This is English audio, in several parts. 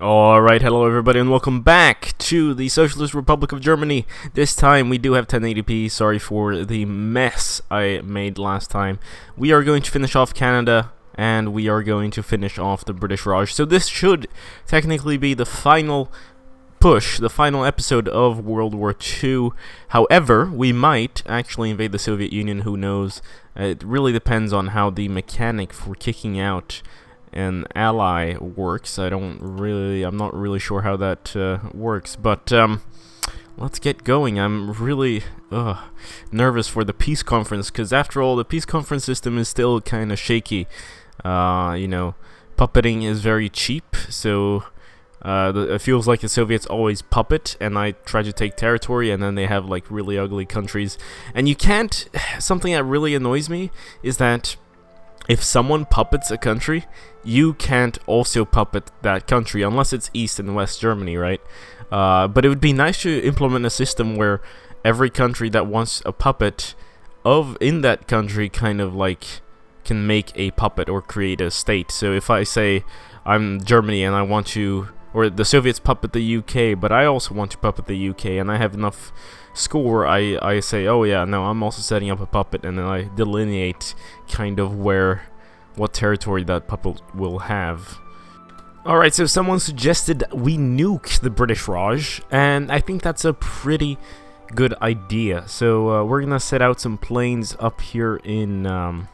Alright, hello everybody and welcome back to the Socialist Republic of Germany. This time we do have 1080p, sorry for the mess I made last time. We are going to finish off Canada and we are going to finish off the British Raj. So this should technically be the final push, the final episode of World War II. However, we might actually invade the Soviet Union, who knows. It really depends on how the mechanic for kicking out an ally works. I'm not really sure how that works, but let's get going. I'm really nervous for the peace conference, because after all, the peace conference system is still kind of shaky. Puppeting is very cheap, so it feels like the Soviets always puppet, and I try to take territory, and then they have like really ugly countries. And you can't. Something that really annoys me is that if someone puppets a country, you can't also puppet that country unless it's East and West Germany, right? But it would be nice to implement a system where every country that wants a puppet in that country kind of like can make a puppet or create a state. So if I say I'm Germany and I want to, or the Soviets puppet the UK, but I also want to puppet the UK, and I have enough score, I say, oh yeah, no, I'm also setting up a puppet, and then I delineate kind of what territory that puppet will have. Alright, so someone suggested we nuke the British Raj, and I think that's a pretty good idea. So we're gonna set out some planes up here in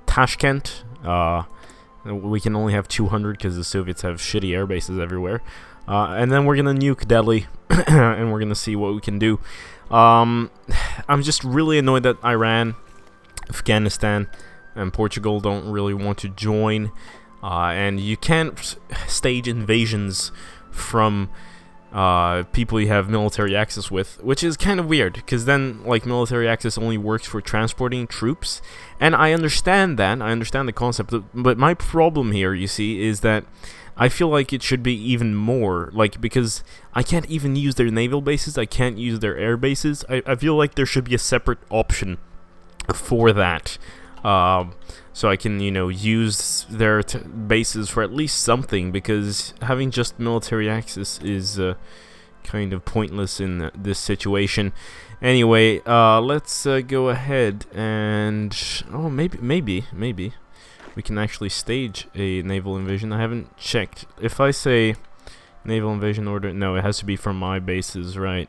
Tashkent. We can only have 200 because the Soviets have shitty air bases everywhere. And then we're gonna nuke Delhi, and we're gonna see what we can do. I'm just really annoyed that Iran, Afghanistan, and Portugal don't really want to join. And you can't stage invasions from people you have military access with, which is kind of weird, because then like military access only works for transporting troops. And I understand that, I understand the concept, but my problem here, you see, is that I feel like it should be even more, like, because I can't even use their naval bases, I can't use their air bases. I feel like there should be a separate option for that, so I can, use their bases for at least something, because having just military access is kind of pointless in this situation. Anyway, let's go ahead and, maybe we can actually stage a naval invasion. I haven't checked. If I say naval invasion order, no, it has to be from my bases, right?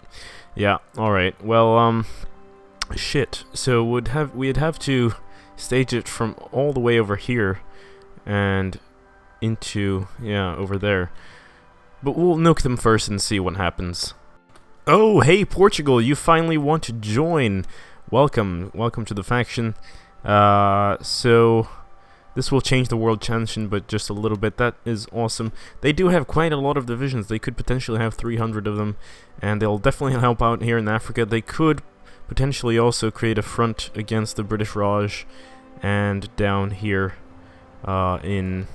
Yeah, alright. Well, shit. So we'd have to stage it from all the way over here and into, over there. But we'll nuke them first and see what happens. Oh, hey Portugal, you finally want to join. Welcome to the faction. So this will change the world tension, but just a little bit. That is awesome. They do have quite a lot of divisions. They could potentially have 300 of them, and they'll definitely help out here in Africa. They could potentially also create a front against the British Raj and down here in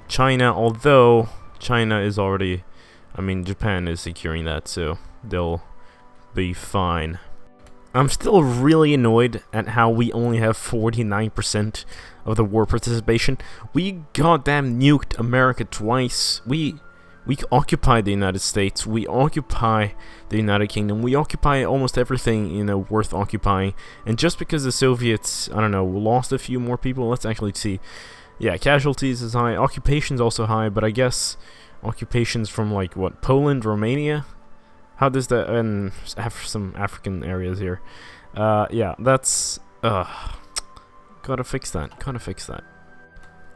China, although China is already, Japan is securing that, so they'll be fine. I'm still really annoyed at how we only have 49% of the war participation. We goddamn nuked America twice. We occupy the United States. We occupy the United Kingdom. We occupy almost everything, worth occupying. And just because the Soviets, lost a few more people, let's actually see. Yeah, casualties is high. Occupation's also high, but I guess occupations from, like, what, Poland, Romania? How does that, and some African areas here. Yeah, that's, gotta fix that.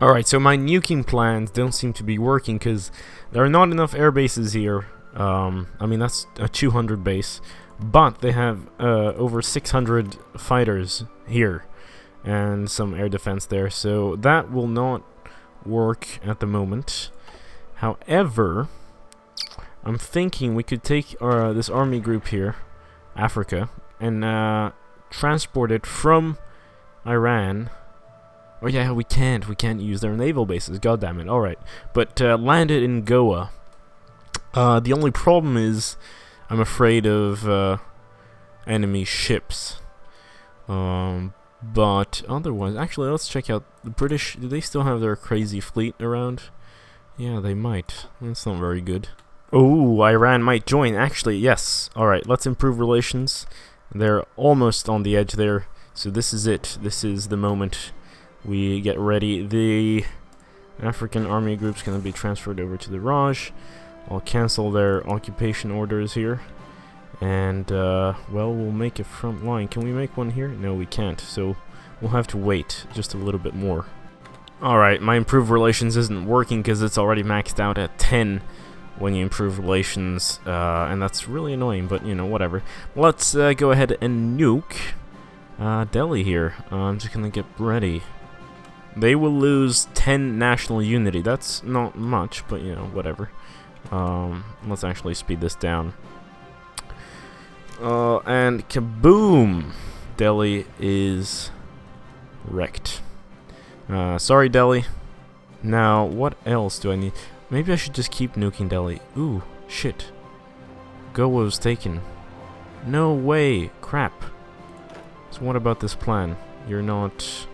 Alright, so my nuking plans don't seem to be working, because there are not enough air bases here. That's a 200 base, but they have, over 600 fighters here, and some air defense there, so that will not work at the moment. However, I'm thinking we could take this army group here, Africa, and transport it from Iran. Oh yeah, we can't use their naval bases, goddammit, alright. But land it in Goa. The only problem is I'm afraid of enemy ships. But otherwise, actually, let's check out the British. Do they still have their crazy fleet around? Yeah, they might. That's not very good. Oh, Iran might join. Actually, yes. Alright, let's improve relations. They're almost on the edge there. So this is it. This is the moment we get ready. The African army group's going to be transferred over to the Raj. I'll cancel their occupation orders here. And, well, we'll make a front line. Can we make one here? No, we can't. So we'll have to wait just a little bit more. Alright, my improved relations isn't working because it's already maxed out at 10 when you improve relations. And that's really annoying, but, you know, whatever. Let's go ahead and nuke Delhi here. I'm just going to get ready. They will lose 10 national unity. That's not much, but, you know, whatever. Let's actually speed this down. And kaboom! Delhi is wrecked. Sorry, Delhi. Now, what else do I need? Maybe I should just keep nuking Delhi. Ooh, shit. Goa was taken. No way! Crap. So what about this plan? You're not...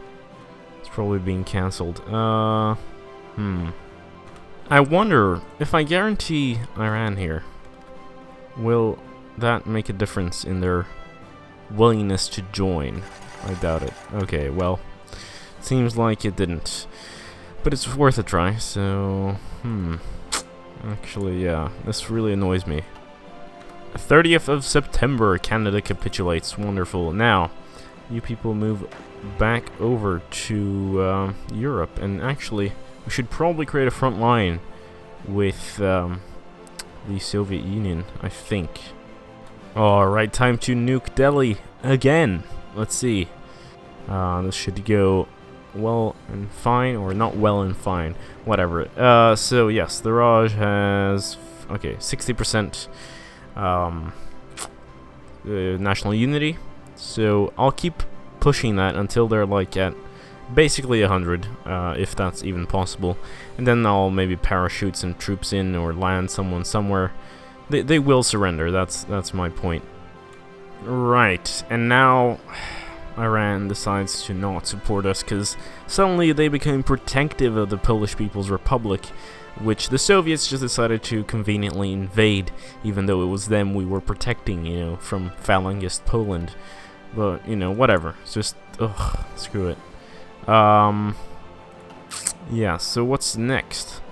It's probably being cancelled. I wonder, if I guarantee Iran here, will that make a difference in their willingness to join? I doubt it. Okay, well, seems like it didn't. But it's worth a try, so... Actually, yeah, this really annoys me. 30th of September, Canada capitulates. Wonderful. Now, you people move back over to Europe, and actually, we should probably create a front line with the Soviet Union, I think. Alright, time to nuke Delhi again. Let's see. This should go well and fine, or not well and fine. Whatever. So, yes, the Raj has... Okay, 60% national unity. So, I'll keep pushing that until they're, like, at basically 100, if that's even possible. And then I'll maybe parachute some troops in or land someone somewhere. They will surrender, that's my point. Right, and now Iran decides to not support us because suddenly they became protective of the Polish People's Republic, which the Soviets just decided to conveniently invade, even though it was them we were protecting, you know, from Falangist Poland. But, you know, whatever. It's just, ugh, screw it. Yeah, so what's next?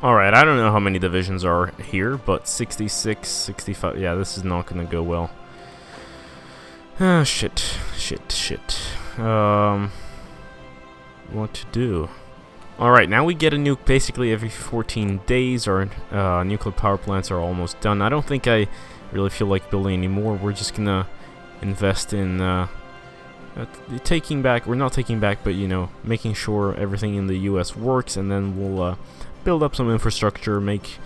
Alright, I don't know how many divisions are here, but 66, 65, yeah, this is not gonna go well. Ah, shit. What to do? Alright, now we get a nuke basically every 14 days. Our nuclear power plants are almost done. I don't think I really feel like building anymore. We're just gonna invest in taking back, we're not taking back, but, you know, making sure everything in the US works, and then we'll build up some infrastructure, make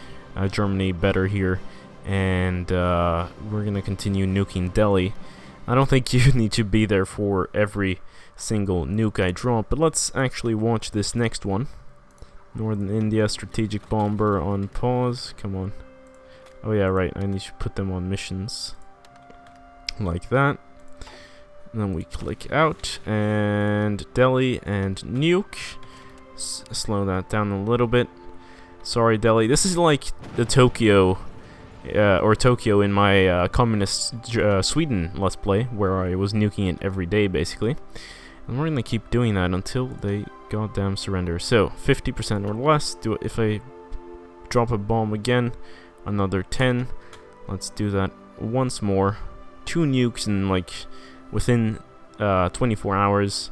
Germany better here, and we're gonna continue nuking Delhi. I don't think you need to be there for every single nuke I drop, but let's actually watch this next one. Northern India strategic bomber on pause. Come on. Oh yeah, right, I need to put them on missions. Like that. And then we click out, and Delhi and nuke. Slow that down a little bit. Sorry, Delhi. This is like the Tokyo, or Tokyo in my communist Sweden Let's Play, where I was nuking it every day, basically. And we're gonna keep doing that until they goddamn surrender. So, 50% or less. Do it. If I drop a bomb again, another 10. Let's do that once more. 2 nukes in, like, within 24 hours.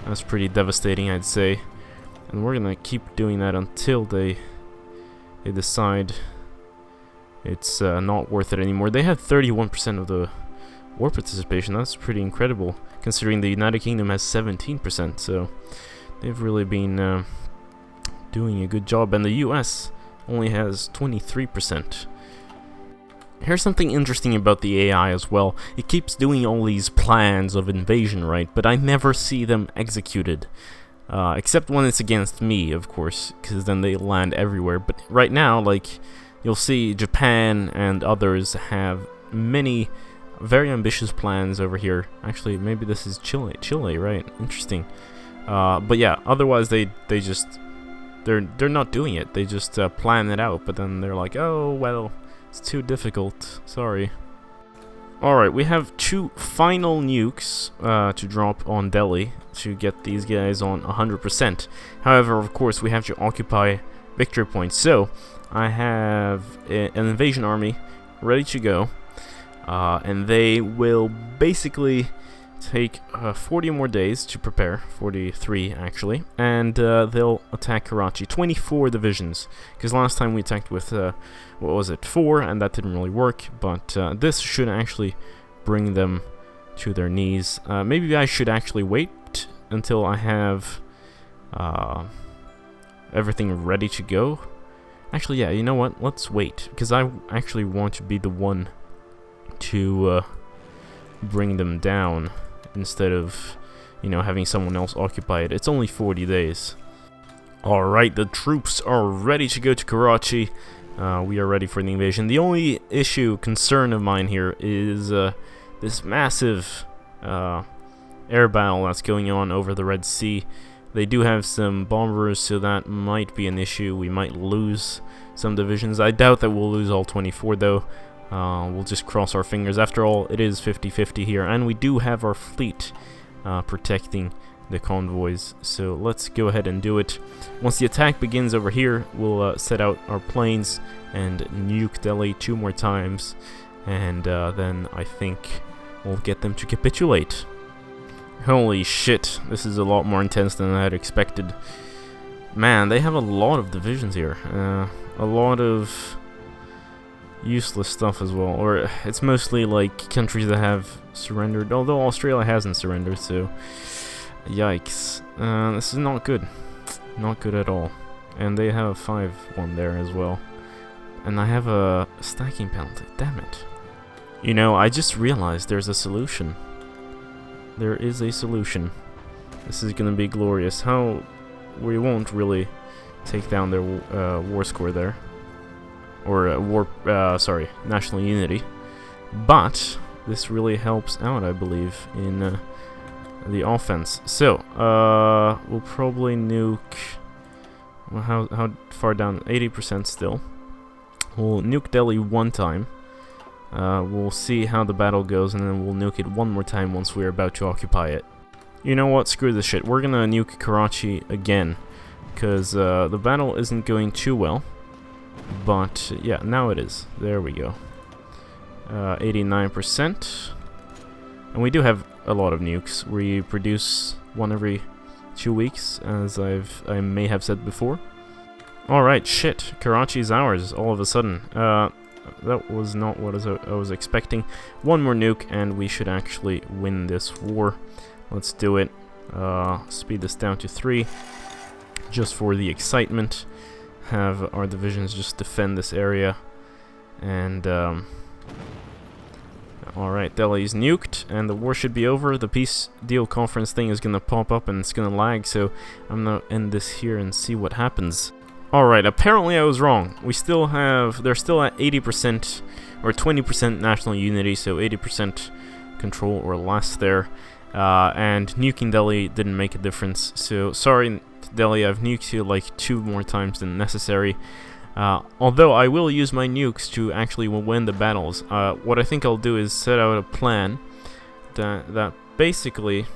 That's pretty devastating, I'd say. And we're gonna keep doing that until they decide it's not worth it anymore. They have 31% of the war participation. That's pretty incredible, considering the United Kingdom has 17%. So they've really been doing a good job, and the US only has 23%. Here's something interesting about the AI as well. It keeps doing all these plans of invasion, right? But I never see them executed. Except when it's against me, of course, because then they land everywhere. But right now, like, you'll see Japan and others have many very ambitious plans over here. Actually, maybe this is Chile, right? Interesting. But yeah, otherwise they just they're not doing it. They just plan it out, but then they're like, oh well, it's too difficult. Sorry. All right, we have 2 final nukes to drop on Delhi to get these guys on 100%. However, of course, we have to occupy victory points. So I have an invasion army ready to go, and they will basically take 40 more days to prepare, 43 actually, and they'll attack Karachi. 24 divisions, because last time we attacked with, what was it, 4, and that didn't really work, but this should actually bring them to their knees. Maybe I should actually wait until I have everything ready to go. Actually, yeah, you know what, let's wait, because I actually want to be the one to bring them down, instead of, you know, having someone else occupy it. It's only 40 days. Alright, the troops are ready to go to Karachi. We are ready for the invasion. The only concern of mine here is this massive air battle that's going on over the Red Sea. They do have some bombers, so that might be an issue. We might lose some divisions. I doubt that we'll lose all 24 though. We'll just cross our fingers. After all, it is 50-50 here, and we do have our fleet protecting the convoys, so let's go ahead and do it. Once the attack begins over here, we'll set out our planes and nuke Delhi 2 more times, and then I think we'll get them to capitulate. Holy shit, this is a lot more intense than I had expected. Man, they have a lot of divisions here. A lot of useless stuff as well, or it's mostly like countries that have surrendered, although Australia hasn't surrendered, so yikes. This is not good. Not good at all. And they have a 5-1 there as well. And I have a stacking penalty. Damn it. You know, I just realized there's a solution. There is a solution. This is gonna be glorious. How we won't really take down their war score there. Or national unity. But this really helps out, I believe, in the offense. So, we'll probably nuke. Well, how far down? 80% still. We'll nuke Delhi 1 time. We'll see how the battle goes, and then we'll nuke it 1 more time once we're about to occupy it. You know what? Screw this shit. We're gonna nuke Karachi again, because the battle isn't going too well. But yeah, now it is. There we go. 89%. And we do have a lot of nukes. We produce 1 every 2 weeks, as I may have said before. Alright, shit. Karachi's ours all of a sudden. That was not what I was expecting. 1 more nuke and we should actually win this war. Let's do it. Speed this down to 3. Just for the excitement. Have our divisions just defend this area. And alright, Delhi's nuked and the war should be over. The peace deal conference thing is gonna pop up and it's gonna lag, so I'm gonna end this here and see what happens. Alright, apparently I was wrong. They're still at 80% or 20% national unity, so 80% control or less there. And nuking Delhi didn't make a difference, so sorry Delhi, I've nuked you like 2 more times than necessary. Although I will use my nukes to actually win the battles. What I think I'll do is set out a plan that basically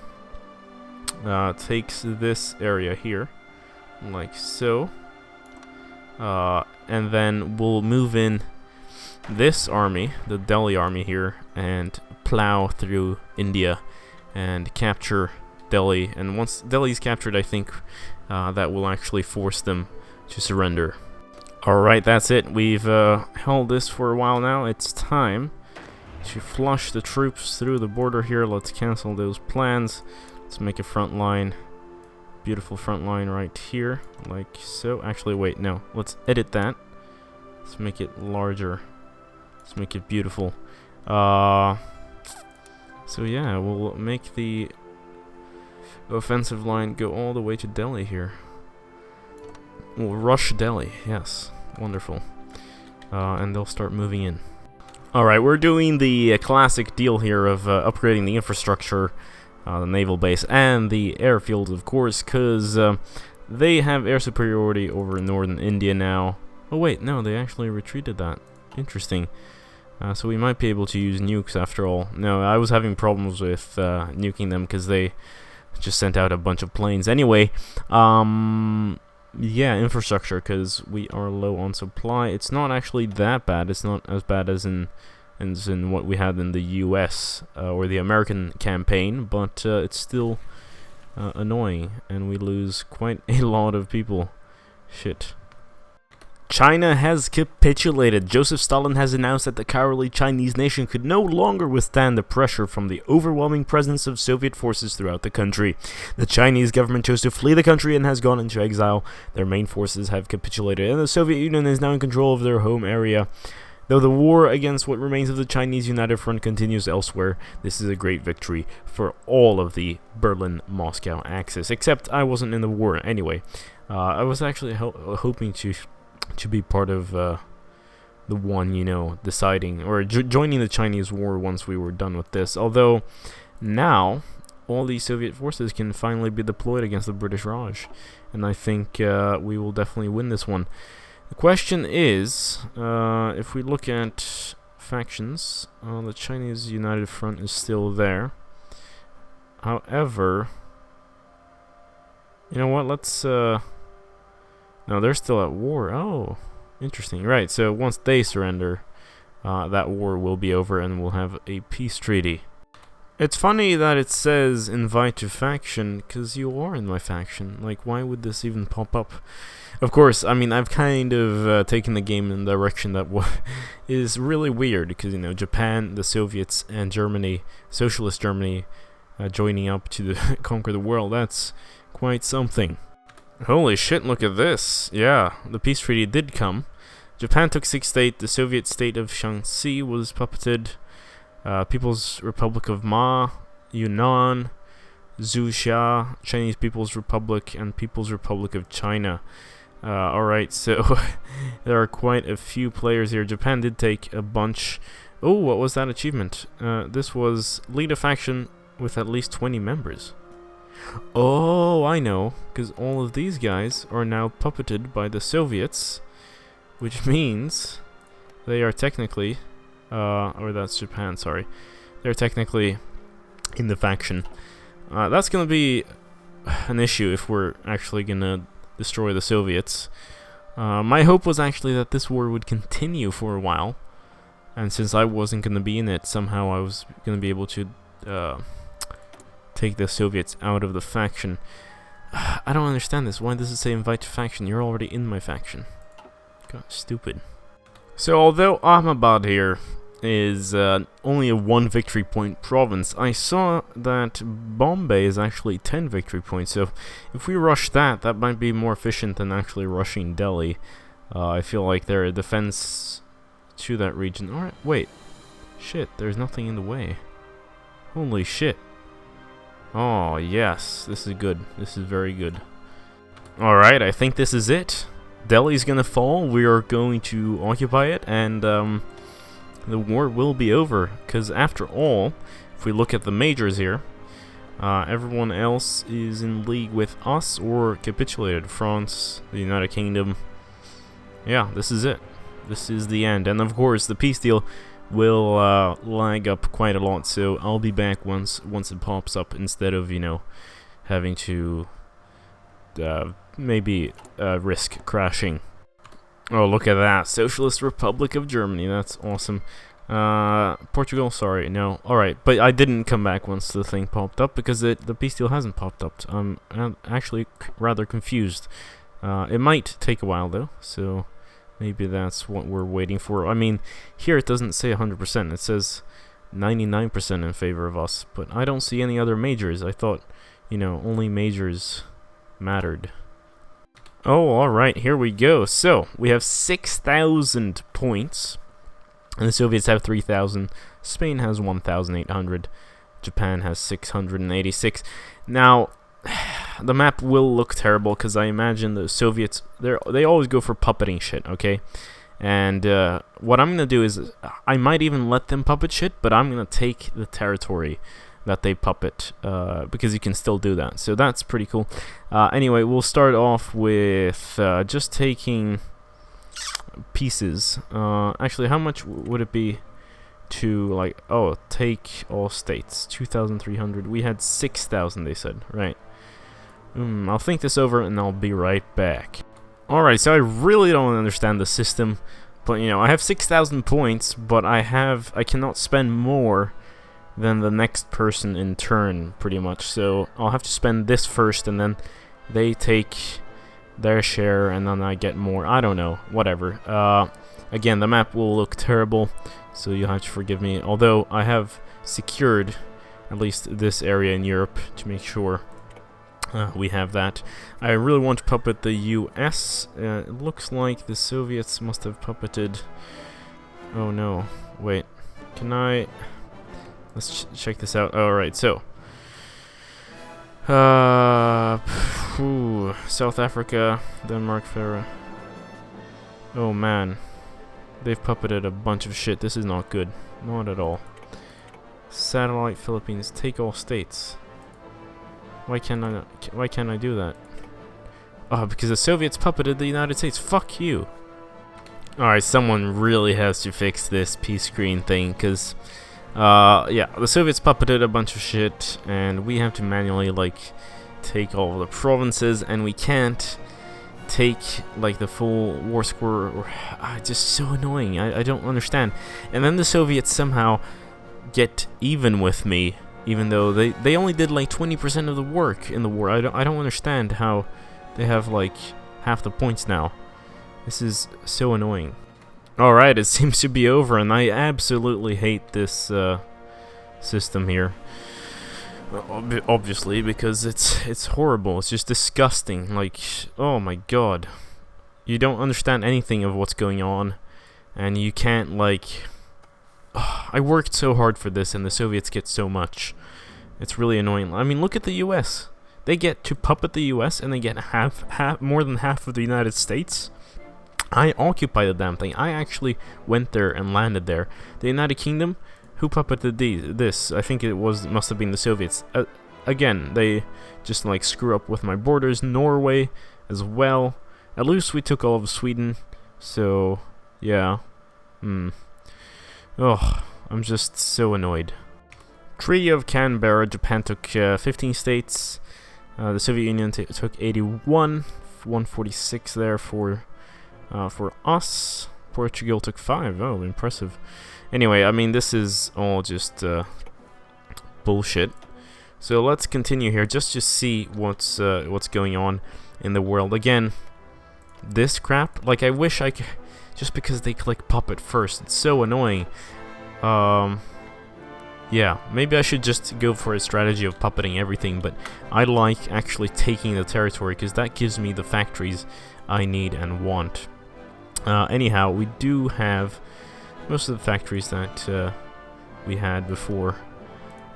takes this area here, like so. And then we'll move in this army, the Delhi army here, and plow through India and capture Delhi. And once Delhi's captured, I think that will actually force them to surrender. Alright, that's it. We've held this for a while now. It's time to flush the troops through the border here. Let's cancel those plans. Let's make a front line. Beautiful front line right here, like so. Actually, wait, no. Let's edit that. Let's make it larger. Let's make it beautiful. So yeah, we'll make the offensive line go all the way to Delhi here. We'll rush Delhi, yes. Wonderful. And they'll start moving in. Alright, we're doing the classic deal here of upgrading the infrastructure, the naval base, and the airfield, of course, because They have air superiority over northern India now. Oh wait, no, they actually retreated that. Interesting. So we might be able to use nukes after all. No, I was having problems with nuking them because they just sent out a bunch of planes. Anyway, yeah, infrastructure, because we are low on supply. It's not actually that bad. It's not as bad as in what we had in the US or the American campaign, but it's still annoying, and we lose quite a lot of people. Shit. China has capitulated. Joseph Stalin has announced that the cowardly Chinese nation could no longer withstand the pressure from the overwhelming presence of Soviet forces throughout the country. The Chinese government chose to flee the country and has gone into exile. Their main forces have capitulated, and the Soviet Union is now in control of their home area. Though the war against what remains of the Chinese United Front continues elsewhere, this is a great victory for all of the Berlin-Moscow axis. Except I wasn't in the war anyway. I was actually hoping to be part of the one, you know, deciding or joining the Chinese war once we were done with this. Although now all these Soviet forces can finally be deployed against the British Raj, and I think we will definitely win this one. The question is, if we look at factions, the Chinese United Front is still there. However, you know what? Let's no, they're still at war. Oh, interesting. Right, so once they surrender, that war will be over and we'll have a peace treaty. It's funny that it says invite to faction, because you are in my faction. Like, why would this even pop up? Of course, I mean, I've kind of taken the game in a direction that is really weird, because, you know, Japan, the Soviets, and Germany, Socialist Germany, joining up to conquer the world. That's quite something. Holy shit, look at this. Yeah, the peace treaty did come. Japan took 6th state, the Soviet state of Shaanxi was puppeted, People's Republic of Ma, Yunnan, Zhuxia, Chinese People's Republic, and People's Republic of China. Alright, so there are quite a few players here. Japan did take a bunch. Oh, what was that achievement? This was lead a faction with at least 20 members. Oh, I know, because all of these guys are now puppeted by the Soviets, which means they are technically, or that's Japan, sorry, they're technically in the faction. That's going to be an issue if we're actually going to destroy the Soviets. My hope was actually that this war would continue for a while, and since I wasn't going to be in it, somehow I was going to be able to take the Soviets out of the faction. I don't understand this. Why does it say invite to faction? You're already in my faction. God, stupid. So although Ahmedabad here is only a 1 victory point province, I saw that Bombay is actually 10 victory points. So if we rush that might be more efficient than actually rushing Delhi. I feel like there are defense to that region. Alright, wait. Shit, there's nothing in the way. Holy shit. Oh, yes. This is good. This is very good. Alright, I think this is it. Delhi's gonna fall. We are going to occupy it, and the war will be over. Because after all, if we look at the majors here, everyone else is in league with us or capitulated. France, the United Kingdom. Yeah, this is it. This is the end. And of course, the peace deal will lag up quite a lot, so I'll be back once it pops up, instead of, you know, having to maybe risk crashing. Oh, look at that. Socialist Republic of Germany. That's awesome. Portugal, sorry, no. Alright, but I didn't come back once the thing popped up, because the peace deal hasn't popped up. I'm actually rather confused. It might take a while, though, so maybe that's what we're waiting for. I mean, here it doesn't say 100%. It says 99% in favor of us, but I don't see any other majors. I thought, you know, only majors mattered. Oh, alright, here we go. So, we have 6,000 points, and the Soviets have 3,000. Spain has 1,800. Japan has 686. Now, the map will look terrible, because I imagine the Soviets, they always go for puppeting shit, okay? And what I'm going to do is, I might even let them puppet shit, but I'm going to take the territory that they puppet, because you can still do that. So that's pretty cool. Anyway, we'll start off with just taking pieces. Actually, how much would it be to, like, take all states? 2,300. We had 6,000, they said, right? I'll think this over and I'll be right back. Alright, so I really don't understand the system, but you know, I have 6,000 points, but I cannot spend more than the next person in turn, pretty much. So I'll have to spend this first, and then they take their share, and then I get more. I don't know, whatever. Again, the map will look terrible, so you'll have to forgive me, although I have secured at least this area in Europe to make sure we have that. I really want to puppet the US. It looks like the Soviets must have puppeted... Oh no, wait, can I... Let's check this out. Alright, so South Africa, Denmark, Faroe. Oh man, they've puppeted a bunch of shit. This is not good, not at all. Satellite Philippines, take all states. Why can't I do that? Oh, because the Soviets puppeted the United States. Fuck you. Alright, someone really has to fix this peace screen thing, because yeah, the Soviets puppeted a bunch of shit, and we have to manually, like, take all the provinces, and we can't take, like, the full war score. Just so annoying. I don't understand. And then the Soviets somehow get even with me, even though they only did like 20% of the work in the war. I don't understand how they have like half the points now. This is so annoying. Alright, it seems to be over, and I absolutely hate this system here. Obviously, because it's horrible. It's just disgusting. Like, oh my god. You don't understand anything of what's going on, and you can't, like... I worked so hard for this, and the Soviets get so much. It's really annoying. I mean, look at the US. They get to puppet the US, and they get more than half of the United States. I occupied the damn thing. I actually went there and landed there. The United Kingdom, who puppeted this? I think it must have been the Soviets. Again, they just like screw up with my borders. Norway as well. At least we took all of Sweden. So yeah. Oh, I'm just so annoyed. Treaty of Canberra, Japan took 15 states. The Soviet Union took 81, 146 there for us. Portugal took 5. Oh, impressive. Anyway, I mean, this is all just bullshit. So let's continue here, just to see what's going on in the world. Again, this crap. Like, I wish I could. Just because they click puppet first, it's so annoying. Yeah, maybe I should just go for a strategy of puppeting everything, but I like actually taking the territory, because that gives me the factories I need and want. Anyhow, we do have most of the factories that we had before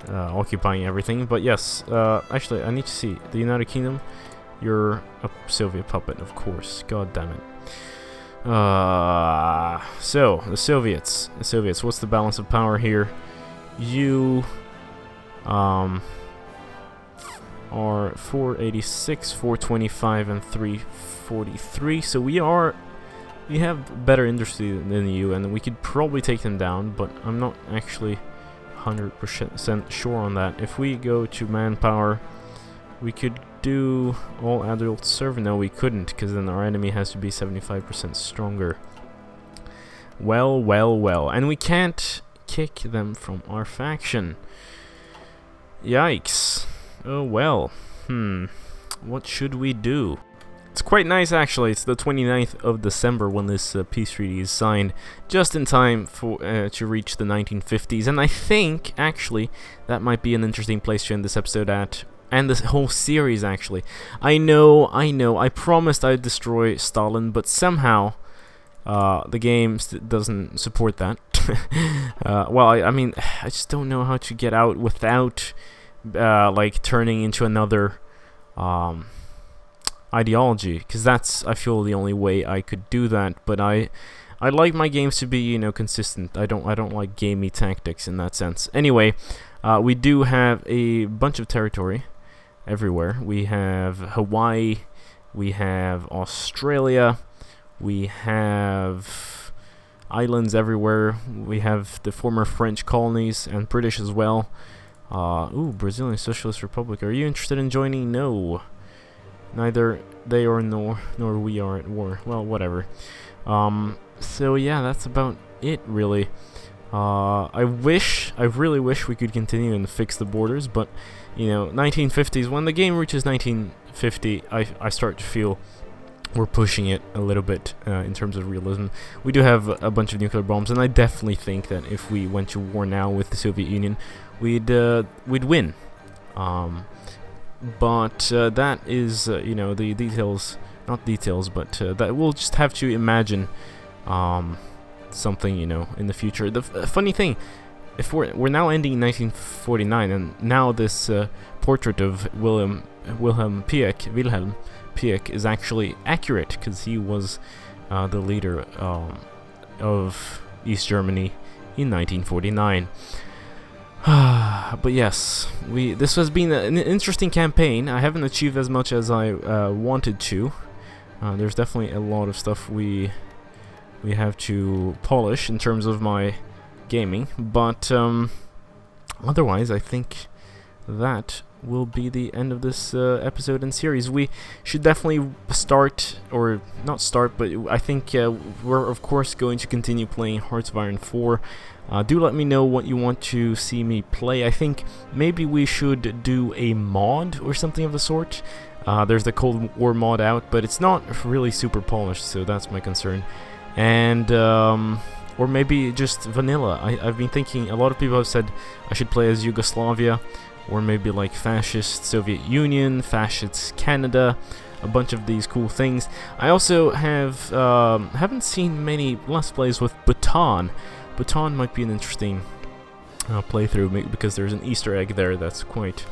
occupying everything, but yes, actually, I need to see. The United Kingdom, you're a Soviet puppet, of course. God damn it. So the Soviets, what's the balance of power here? You are 486, 425, and 343. So we have better industry than you, and we could probably take them down, but I'm not actually 100% sure on that. If we go to manpower, we could do all adult serve. No, we couldn't, because then our enemy has to be 75% stronger. Well, and we can't kick them from our faction. Yikes. Oh well. What should we do? It's quite nice, actually. It's the 29th of December when this peace treaty is signed, just in time for to reach the 1950s, and I think actually that might be an interesting place to end this episode at. And this whole series, actually. I know, I promised I'd destroy Stalin, but somehow the game doesn't support that. Well, I mean, I just don't know how to get out without, like, turning into another ideology, because that's, I feel, the only way I could do that. But I I like my games to be, you know, consistent. I don't like gamey tactics in that sense. Anyway, we do have a bunch of territory everywhere. We have Hawaii, we have Australia, we have islands everywhere. We have the former French colonies and British as well. Ooh, Brazilian Socialist Republic. Are you interested in joining? No. Neither they nor we are at war. Well, whatever. So yeah, that's about it, really. I really wish we could continue and fix the borders, but, you know, 1950s, when the game reaches 1950, I start to feel we're pushing it a little bit in terms of realism. We do have a bunch of nuclear bombs, and I definitely think that if we went to war now with the Soviet Union, we'd win. But that is, you know, the details, not details, but that we'll just have to imagine something, you know, in the future. The funny thing, if we're now ending in 1949, and now this portrait of Wilhelm Pieck is actually accurate, because he was the leader of East Germany in 1949. But yes, this has been an interesting campaign. I haven't achieved as much as I wanted to. There's definitely a lot of stuff we have to polish in terms of my gaming, but otherwise I think that will be the end of this episode and series. We should definitely start, or not start, but I think we're of course going to continue playing Hearts of Iron 4. Do let me know what you want to see me play. I think maybe we should do a mod or something of the sort. There's the Cold War mod out, but it's not really super polished, so that's my concern. And or maybe just vanilla. I've been thinking, a lot of people have said I should play as Yugoslavia, or maybe like fascist Soviet Union, fascist Canada, a bunch of these cool things. I also haven't seen many Let's Plays with Bhutan. Bhutan might be an interesting playthrough, because there's an Easter egg there that's quite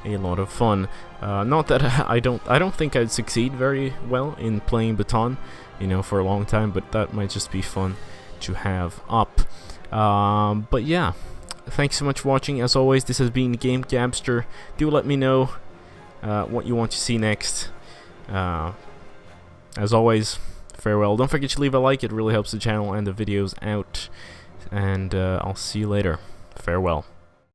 a lot of fun. Not that I don't think I'd succeed very well in playing Bhutan, you know, for a long time, but that might just be fun to have up. But yeah, thanks so much for watching. As always, this has been GameGabster. Do let me know what you want to see next. As always, farewell. Don't forget to leave a like, it really helps the channel and the videos out. And I'll see you later. Farewell.